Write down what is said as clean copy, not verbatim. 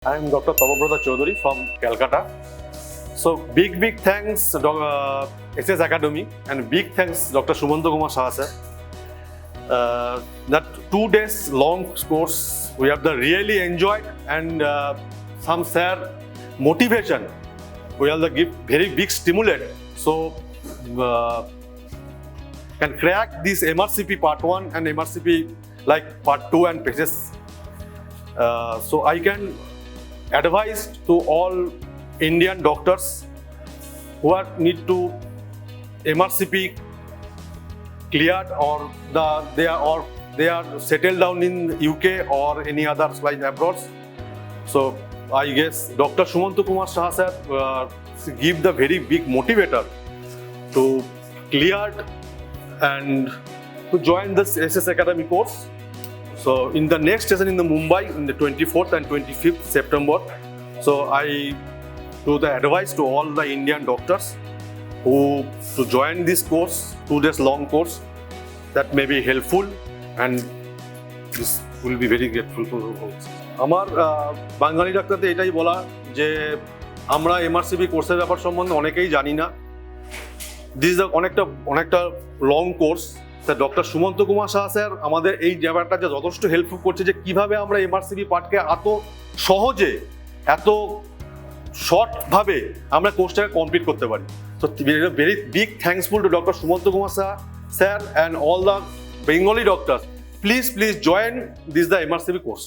I am Dr. Tapobrata Chowdhury from Kolkata. So big thanks SS Academy and big thanks Dr. Sumanta Kumar Saha sir. That 2 days long course we have really enjoyed, and some sir motivation we have give very big stimulate. So can crack this MRCP part 1 and MRCP like part 2 and pages. So I can advise to all Indian doctors who need to MRCP cleared, or they are settled down in UK or any other like abroad. So I guess Dr. Sumanta Kumar Saha sir give the very big motivator to clear and to join this SS Academy course. So in the next session in the Mumbai in the 24th and 25th September, so I do the advice to all the Indian doctors who to join this course, 2 days long course, that may be helpful and this will be very grateful for all. আমার বাঙালি ডাক্তারদের এটাই বলা যে আমরা MRCP কোর্সের ব্যাপার সম্বন্ধে অনেকেই জানি না। দিস ইজ অনেকটা long course. Doctor Sumanta Kumar Saha sir আমাদের এই ব্যাপারটা যে যথেষ্ট হেল্পফুল করছে যে কিভাবে আমরা এমআরসিপি পার্টকে এত সহজে এত শর্টভাবে আমরা কোর্সটাকে কমপ্লিট করতে পারি। So very big thanksful to doctor Sumanta Kumar Saha sir and all the Bengali doctors. Please join this the MRCP course.